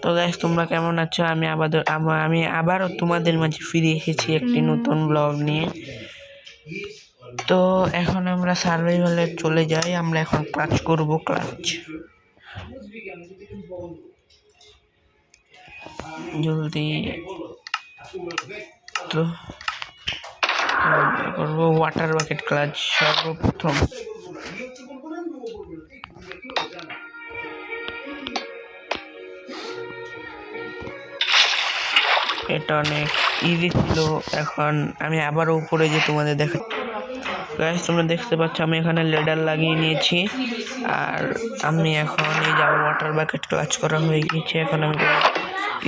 তো গাইস তোমরা কেমন আছো? আমি আবারও তোমাদের মাঝে ফিরে এসেছি একটি নতুন ব্লগ নিয়ে। তো এখন আমরা সার্ভাইভালে চলে যাই। আমরা এখন ক্লাচ করব, ক্লাচ জলদি। তো করবো ওয়াটার বাকেট ক্লাচ সর্বপ্রথম। এটা অনেক ইজি ছিল। এখন আমি আবারও উপরে যে তোমাদের দেখা গাইস, তোমরা দেখতে পাচ্ছ আমি এখানে লেডার লাগিয়ে নিয়েছি। আর আমি এখন এই যে ওয়াটার বাকেট ক্লাচ করা হয়ে গেছে। এখন আমি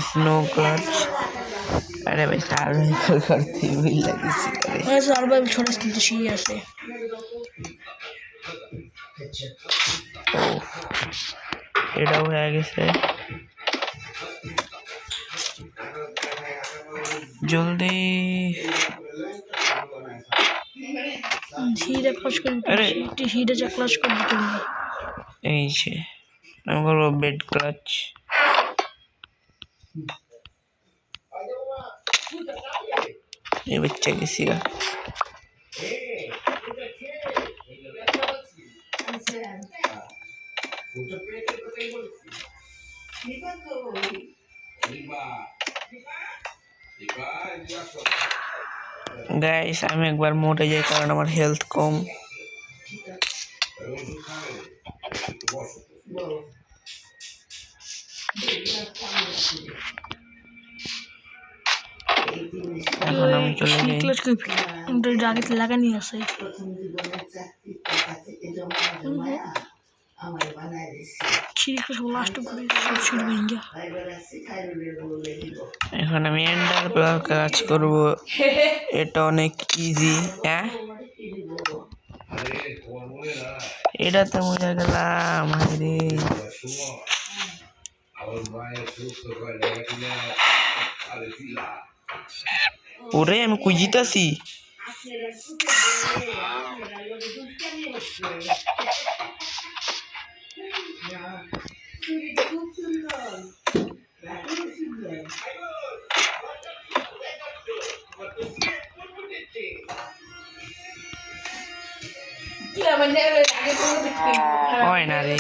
স্নো ক্লাচ। আরে ভাই সার্ভাইভাল করতে ভুল লাগিয়েছি। আরে সার্ভাইভাল ছোড়াস কিন্তু সেই আছে। এটাও হয়ে গেছে। জলদি হিরে ক্লাচ করবি। আরে হিরে যা ক্লাচ করবি তুমি। এই যে আমি করবো বেড ক্লাচ। এই বাচ্চা গেছি গা। গাইস আমি একবার মরে যাই কারণ আমার হেলথ কম। এখন আমি চলে যাই। আগে লাগানি আছে। এখন আমি এন্ডার প্লাস কাজ করব। এটা অনেক ইজি। হ্যাঁ এটা তো মজা গেলাম। রে ওরে আমি খুঁজিতাছি। হয় না রে।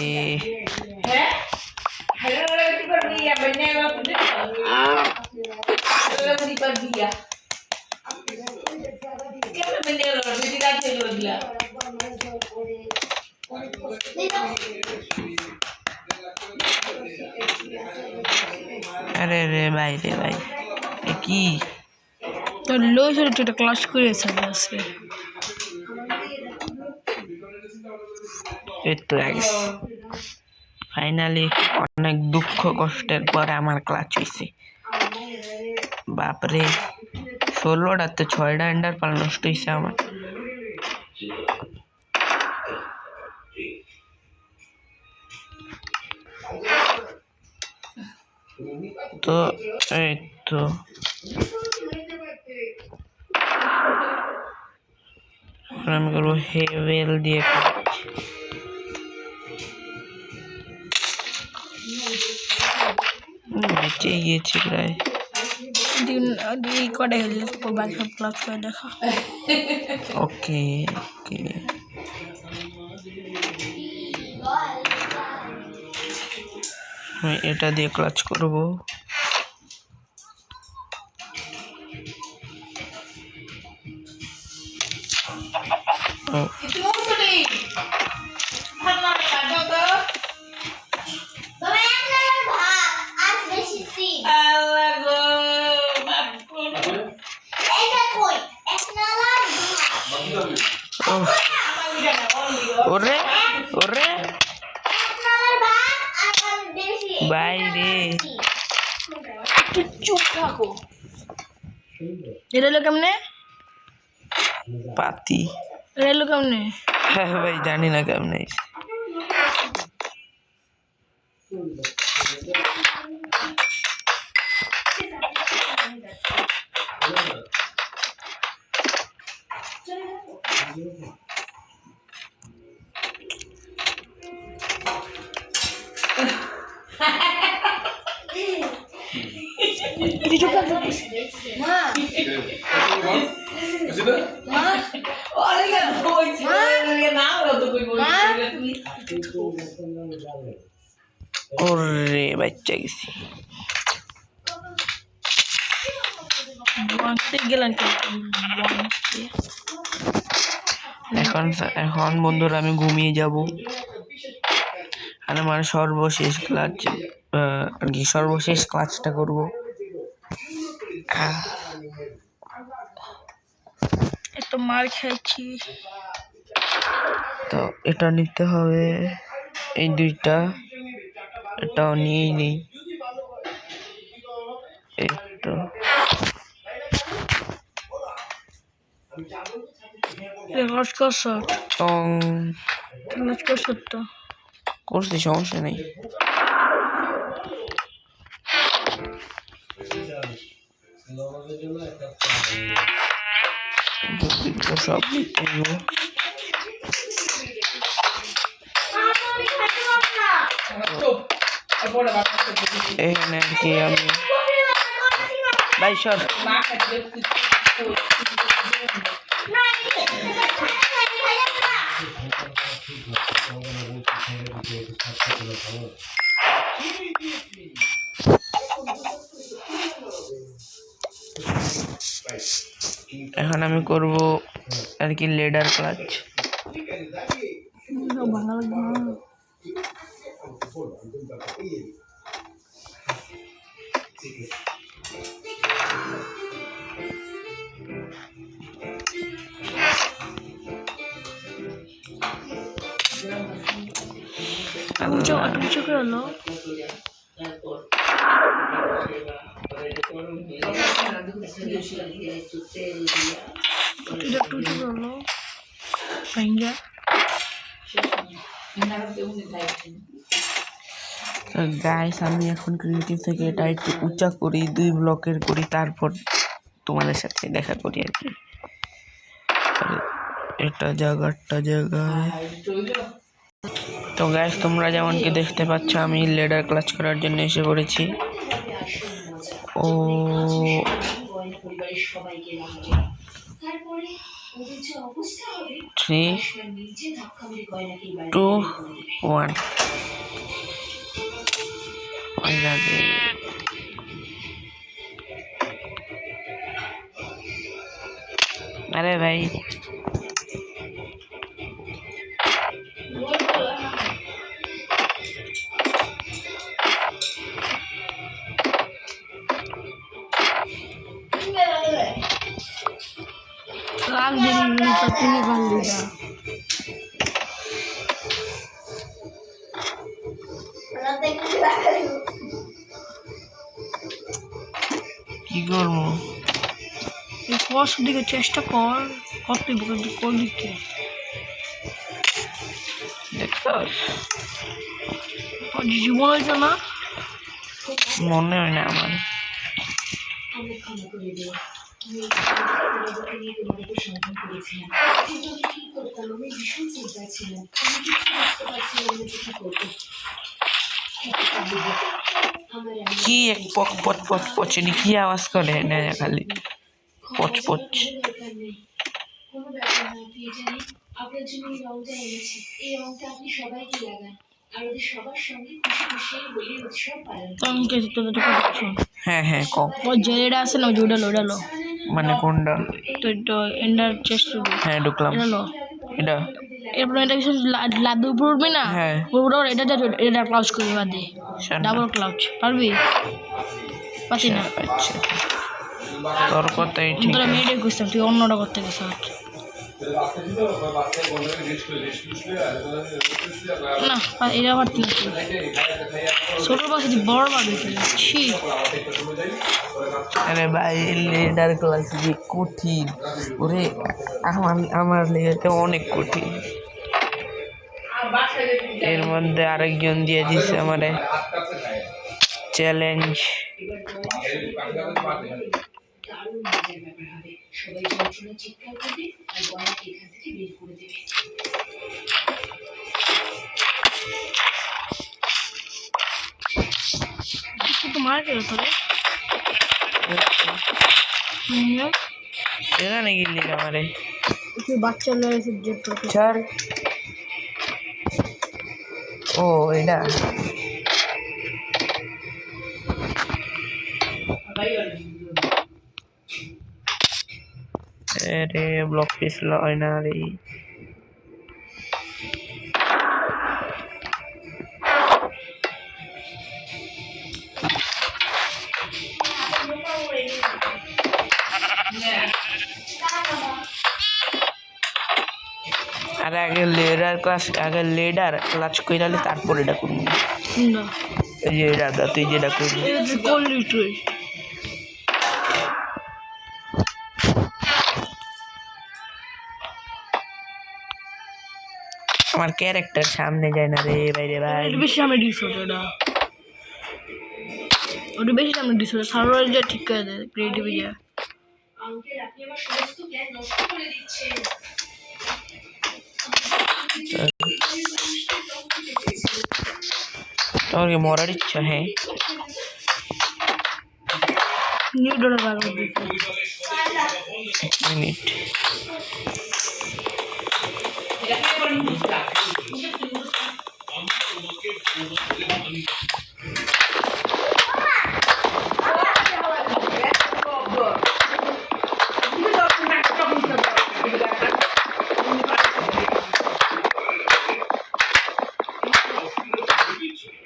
আরে রে ভাই রে ভাই কি তো লো ছোট ক্লাস করেছে আজকে। এই তো ফাইনালি অনেক দুঃখ কষ্টের পরে আমার ক্লাচ হয়েছে। বাপরে 16টা তো 6টা এন্ডার পাল নষ্ট হয়েছে আমার। তো এই তো আমি করবো হেভেল দিয়ে বেঁচে গিয়েছে প্রায়। ওকে ওকে আমি এটা দিয়ে ক্লাচ করবো। ওরে ওরে বাইরে চুপ থাকো। এটা হলো কেমনে পাতি। এটা হলো কেমনে? হ্যাঁ ভাই জানি না কেমনে। ওরে বাচ্চা গেছি। এখন এখন বন্ধুরা আমি ঘুমিয়ে যাব। আর আমার সর্বশেষ ক্লাচ আর কি সর্বশেষ ক্লাচটা করবো। একটু মার খাইছি। তো এটা নিতে হবে, এই দুইটা, এটাও নিয়েই নেই। এই তো চং করছি, সমস্যা নেই। সব নিতে হবে। এখানে আর কি আমি ভাই সর এখন আমি করব আর কি লেডার ক্লাচ। গাইস আমি এখন ক্রিয়েটিভ থেকে এটা একটু উঁচা করি, 2 ব্লকের করি, তারপর তোমাদের সাথে দেখা করি আর কি। এটা জায়গায় তো গাইস তোমরা যেমন কি দেখতে পাচ্ছ আমি লেডার ক্লাচ করার জন্য এসে পড়েছি। ও 3 2 1 अरे भाई কি করবো দিকে চেষ্টা কর, কত কোন দিকে জীবন হইতো না, মনে হয় না আমার। কি এক পক পচ পচ পচনি কি আওয়াজ করে না খালি পচ পচ। আপনার জন্য এই রংটা এনেছি, এই রংটা আপনি সবাইকে লাগান আর ওদের সবার সঙ্গে খুশি খুশি হোলির উৎসব পালন করুন। হ্যাঁ হ্যাঁ কম ও যেটা আছে না ওটা লোডালো মানে কোনটা তো এন্ডার চেস্ট হ্যাঁ ঢুকলাম এটা এরপর এটা কিছু লাদু উপর উঠবে না, হ্যাঁ উপর এটা ক্লাউচ করবি বাদে ডাবল ক্লাউচ পারবি পাচ্ছি না। আচ্ছা তোর কথাই ঠিক, আমি এটাই করছিলাম, তুই অন্যটা করতে গেছ না, এটা পারতি না ছোট পাশে বড় পাবি ছি। আরে ভাই লেডার ক্লাস যে কঠিন, ওরে আমার লেগে অনেক কঠিন। এর মধ্যে আরেকজন দিয়ে দিচ্ছে আমারে চ্যালেঞ্জ। মার কে এখানে গিলি আমারে তুই বাচ্চা লয়ে সাবজেক্ট স্যার ও এটা अरे ब्लॉक पिस लॉय ना रही अरे आगे लेडर क्लास आगे लेडर क्लाच কইরালে তারপর এটা করব না এই যে এটা দা তুই যেটা করবি এই কোলি তুই আমার ক্যারেক্টার সামনে যায় না রে বাইরে ভাই এটা বেশি আমি ডিসঅর্ডার ওটা বেশি আমি ডিসঅর্ডার সার্ভার যে ঠিক করে দেয় ক্রিয়েটিভ যা আঙ্কেল আপনি আমার সমস্ত জ্ঞান নষ্ট করে দিচ্ছেন তোমার কি মরার ইচ্ছা হ্যাঁ নিউ ডলার বার করে দিতে মিনিট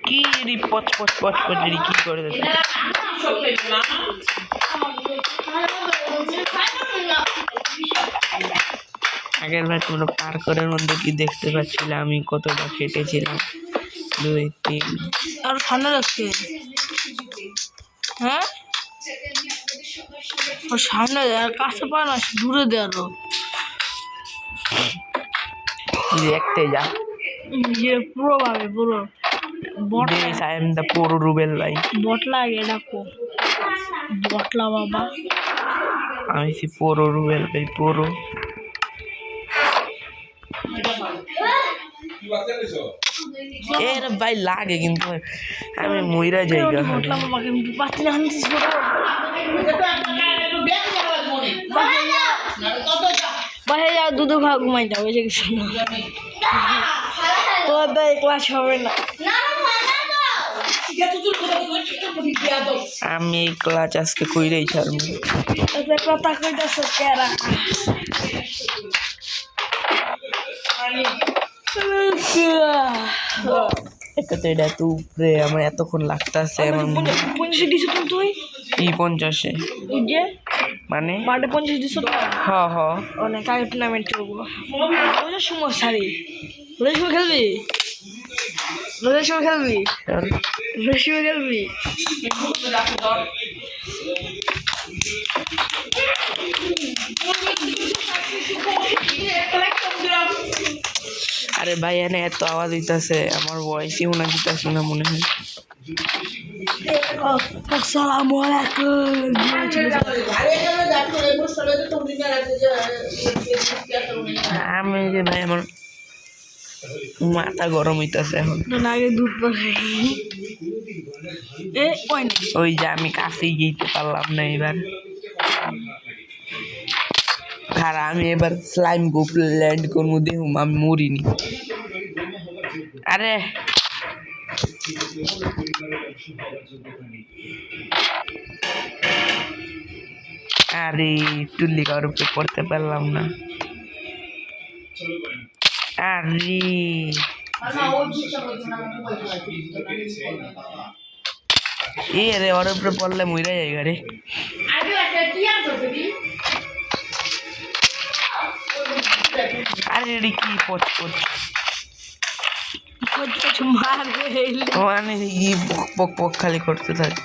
কি রি পচ পচ পচ পচ রি কি করে দিতে আগের বার তোমরা পার্করের মধ্যে কি দেখতে পাচ্ছিলে আমি কতটা খেটেছিলাম 2 3 আর ঠান্ডা লাগছে হ্যাঁ ও সামনে আর কাছে পা না দূরে দে আরো দেখতে যা ये পুরো ভাবে পুরো বট Yes, I am the poor Rubel ভাই বট লাগে ডাকো বটলা বাবা আমি সি পোরো রুবেল ভাই পোরো এর ভাই লাগে কিন্তু আমি মইরা যাই গা বটলা বাবাকে পাচ্ছি না হান্তি ছোট বাইরে যা দুধ খা ঘুমাই যাও এই যে কিছু না তোর তো ক্লাস হবে না আমি এই ক্লাচ আজকে কইরাই ছাড়ব এটা কথা কইতাছ কেরা এটা তো এটা তো উপরে আমার এতক্ষণ লাগতাছে আমার পঞ্চাশ দিছো তুই কি 50 এ ওই যে মানে বাড়ে 50 দিছো হ হ অনেক আগে টুর্নামেন্ট করবো ওই সময় সারি রোজের সময় খেলবি রোজের সময় খেলবি রোজের সময় খেলবি আরে ভাই এনে এত আওয়াজ হইতাছে আমার ভয়েসই শোনা দিতেছে না মনে হয় আসসালামু আলাইকুম আমি যে ভাই আমার মাথা গরম হইতাছে এখন আগে দুধ পাখি এ ওই না ওই যে আমি কাছে গিয়েতে পারলাম না এবার আর আমি এবার স্লাইম গোপ ল্যান্ড করবো দেখুম আমি মরিনি আরে আরে টুল্লি কার উপরে করতে পারলাম না আরে এ রে ওর উপরে পড়লে মইরা যাই রে আরে রে কি পচ পচ কিছু মারে মানে ই পক পক পক খালি করতে থাকে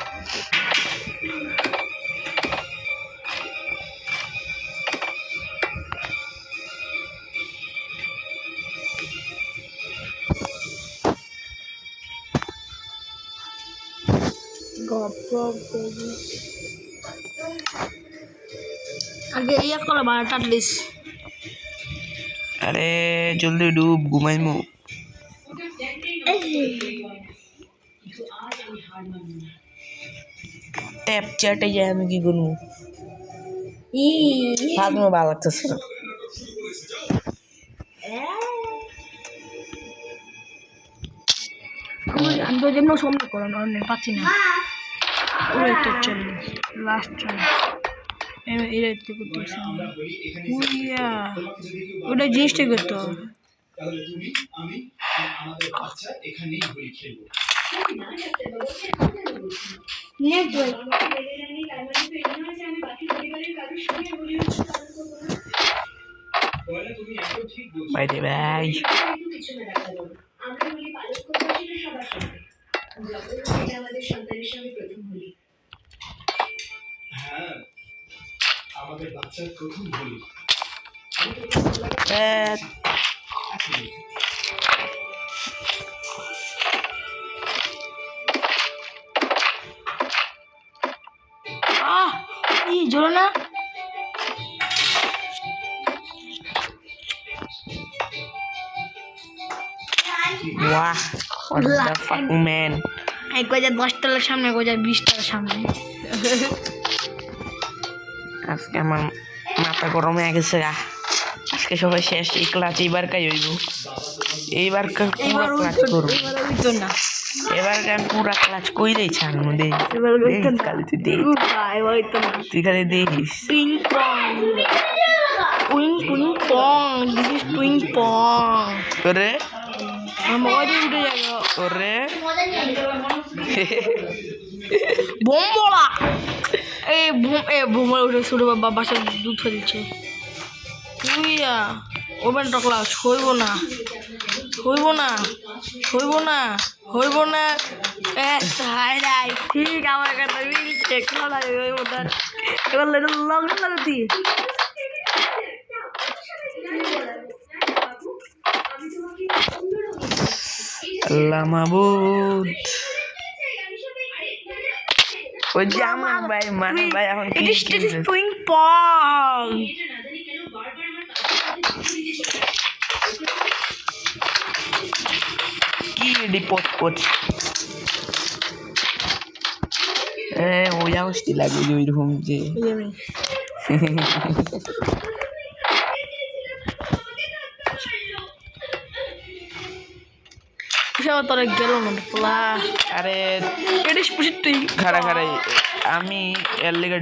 আগে ইয়া করে বারোটা লিস্ট আরে জলদি ডুব ঘুমাইমু ট্যাপ চ্যাটে যাই আমি কি করবো ফাঁকমো ভালো লাগতেছে না আমি তো জন্য সামনে করো না পাচ্ছি না ওই তো চলবে লাস্ট চান্স এরা একটু করতেছে উইয়া ওটা জিনিসটাই করতে হবে বাইরে ভাই আমাদের সন্তানের সঙ্গে প্রথম হলি আমাদের বাচ্চার প্রথম হলি জোলো না Wah, what the fuck man? এক বাজার 10 টাকার সামনে এক বাজার 20 টাকার সামনে আজকে আমার মাথা গরম হয়ে গেছে গা আজকে সবাই শেষ এই ক্লাস এইবার কাই হইব এইবার পুরো ক্লাস করব এবার আমি পুরো ক্লাস কইরেই ছাড়বো দে কালি তুই দে তুই খালি দেখিস ping pong this is ping pong করে মজা উঠে যাবে করে বোমবলা বোমবলা উঠে শুরু বাসার দুধ ফেলছে তুইয়া ওভেন টকলা হইব না ঠিক আমার কথা মিলছে খেলা এবার লগ্ন লাগাতি আল্লাহ মাবুদ ওই যে আমার ভাই মানে ভাই এখন কি পিং পং কি রিপোর্ট করছে ওই আওয়াজটি লাগে যে ওইরকম যে তোরা গেল না আরে তুই খারা খারাই আমি এর লেগে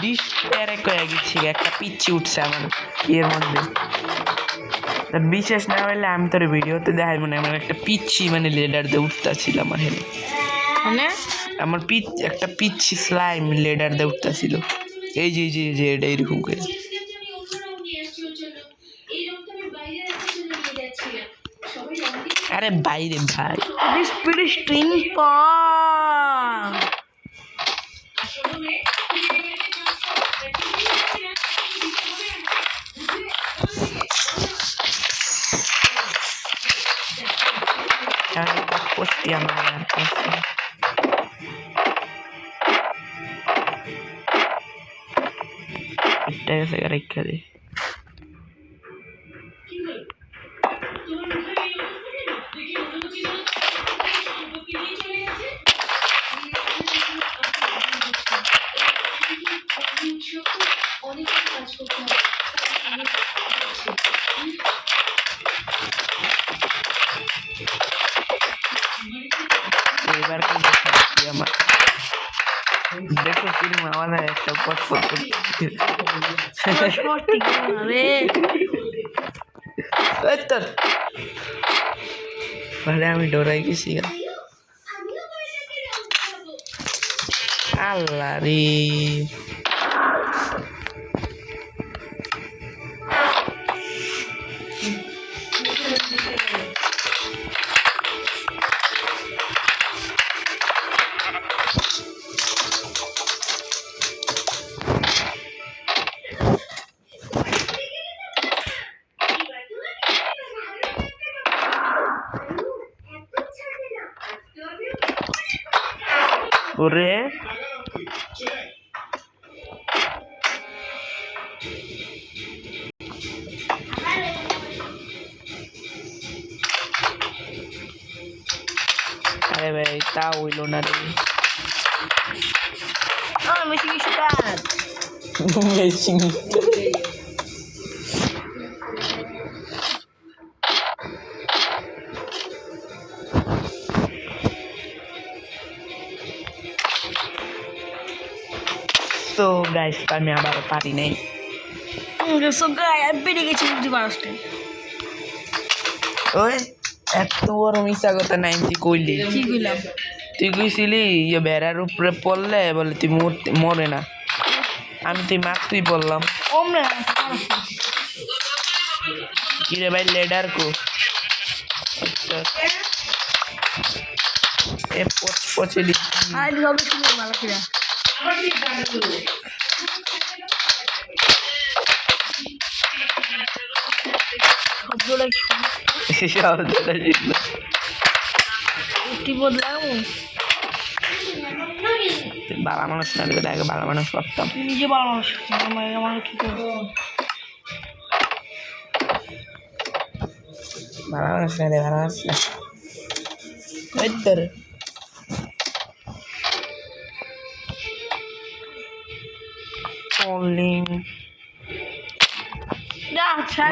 ডিশ প্যারে কয়ে গেছি একটা পিচ্ছি উঠছে আমার ইয়ের মধ্যে বিশেষ না হলে আমি তোর ভিডিওতে দেখাই মানে আমার একটা পিচ্ছি মানে লেডার দিয়ে উঠতেছিল আমার হেলে মানে আমার একটা পিচ্ছি স্লাইম লেডার দিয়ে উঠতেছিল এই যে এটা এইরকম করে আরে বাইরে ভাই পিং পং করতে আমার এটা গেছে রেখা দে এবার আমার দেখো কিরকম আওয়াজ হয় একটা পটপট ভালো আমি ডরাই গেছি আল্লাহ রে ওরে আরে ভাই তা হইল না রে মেশিন স্টার্ট। মেশিন তো গাইস আমি আবার পারি নাই। সো গাই আমি পেরে গেছি 50%। ওই এত বড় মিশা কথা নাই তুই কইলি। কি কইলাম? তুই কইছিলি ইয়ে বেড়ার উপরে পড়লে বলে তুই মরে না। আমি তুই তুই বললাম ওমনে কিরে ভাই লেডার কো আচ্ছা এ পচলি আই হবে শুনে মালা কিরা সবগুলো শব্দটা ছিল কি বললাম? বাবা মানুষ না দেখে আগে বাবা মানুষ করতাম। তুই নিজে ভালো মানুষ, আমার কি করবো? বাবা মানুষ না দেখে ভালো মানুষ না ওই তোর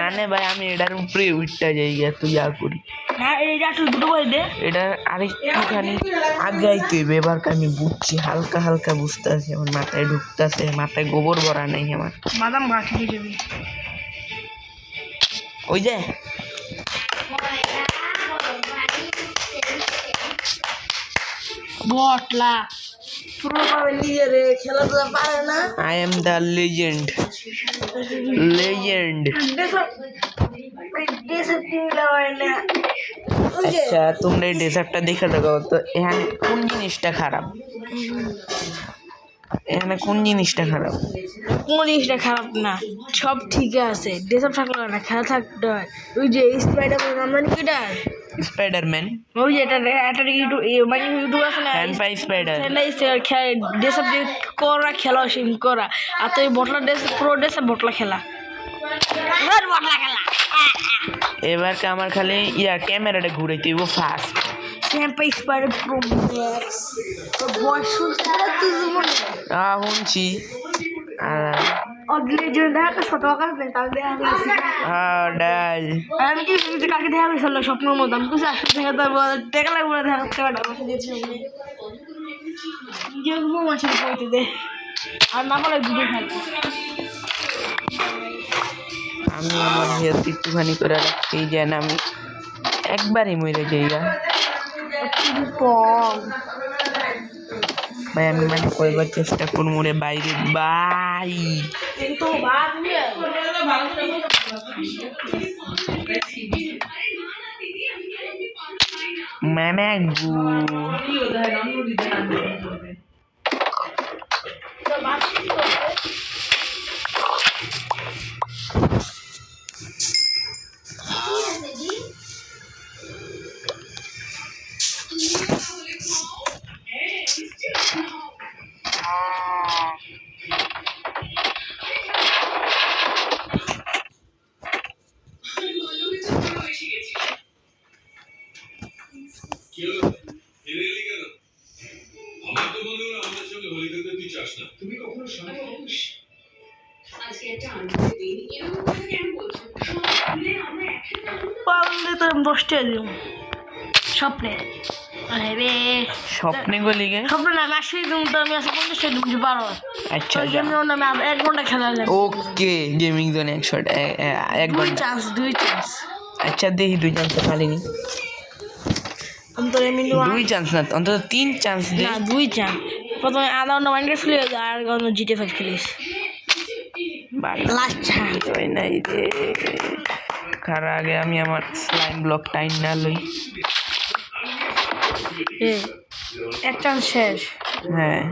মানে ভাই আমি এটার উপরে উঠটা যাই গিয়া তুই যা করি না এটা একটু দুটো করে দে। এটা আরেকটুখানি আগাইতে হইবে। এবার আমি বুঝছি, হালকা হালকা বুঝতে আছি, আমার মাথায় ঢুকতেছে, মাথায় গোবর ভরা নাই আমার। বাদাম ভাত খেয়ে যাবি ওই যে বটলা পুরোভাবে নিজের খেলাধুলা পারে না। I am the legend legend. আচ্ছা তোমরা এই ডেজার্টটা দেখে দেখো তো এখানে কোন জিনিসটা খারাপ? এখানে কোন জিনিসটা খারাপ? কোনো জিনিসটা খারাপ না, সব ঠিক আছে। ডেসাপ থাকলে না, খেলা থাকতে হয়। ওই যে স্পাইডারম্যান আমদানি কিটার স্পাইডারম্যান ওই যে এটা একটা ইউটিউব মানে ইউটিউব আছে না, হ্যান্ড পাই স্পাইডার ডেসাপ দিয়ে করা খেলা সিং করা। আর তো এই বটলা ড্রেস পুরো ড্রেসে বটলা খেলা বটলা খেলা। এবার আমার খালি ইয়া ক্যামেরাটা ঘুরাইতে হইব ফাস্ট। স্যাম্পাই স্পাইডার প্রো ম্যাক্স তো বয়স সুস্থরা তুই মনে শুনছি আর অগলেজন দেখা শত আকাশ নেই তাহলে দেখা গেছে। ডাল আর আমি কি কাকে দেখা গেছিল স্বপ্নের মতো? আমি কিছু আসলে দেখা তো টেকা লাগবে না, দেখা করতে পারবো বসে দিয়েছি নিজে ঘুমো মাছের পড়তে দে আর না বলে দুটো খাবো। আমি আমার হেলথ একটুখানি করে রাখছি যেন আমি একবারই মরে যাই। ভাই আমি মানে কয়েকবার চেষ্টা করবো রে বাইরে ভাই। কিন্তু বাদ নিয়ে ম্যামে গু পারলে তো আমি 10 টাকা দিলাম স্বপ্নে। আরে স্বপ্নে গলি গে স্বপ্নে না, আমি 80 দিন তো আমি আসলে 50 টাকা দিচ্ছি 12। আচ্ছা আমি ওর নামে 1 ঘন্টা খেলালাম। ওকে গেমিং জোনে 1 ঘন্টা দুই চান্স। আচ্ছা দেখি 2 চান্স খালিনি। আমি তো এমনি 2 চান্স না অন্তত 3 চান্স দে। না 2 চান্স। প্রথমে আধা ঘন্টা মাইন্ডক্রাফট খেলে আর ঘন্টা জিটি 5 খেলিস। লাস্ট চান্স ওই নাই রে খারা আগে আমি আমার স্লাইম ব্লক টাইম না লই। এক চান্স শেষ। হ্যাঁ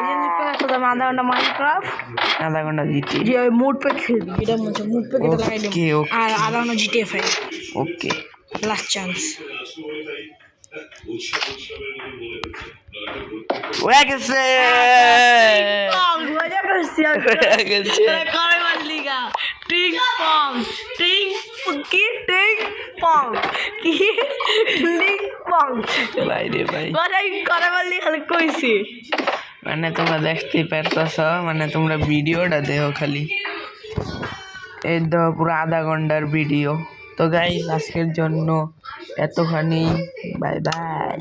এই জন্য প্রথমে আধা ঘন্টা মাইনক্রাফট আধা ঘন্টা জিটি যে মুড পে খেলবি, যেটা মনে হচ্ছে মুড পে কেটে লাগাই দেব। ওকে আর আধা ঘন্টা জিটি 5 ওকে লাস্ট চান্স। হয়ে গেছে মজা করছি আমি। হয়ে গেছে করে মারলিগা টিং পং টিং কি টিং পং কি টিং পং ভাই রে ভাই করে মারলি খালি কইছি মানে তোমরা দেখতেই পারতেছ, মানে তোমরা ভিডিওটা দেখো খালি। এই তো পুরো আধা ঘন্টার ভিডিও। তো গাইস আজকের জন্য এতখানি, বাই বাই।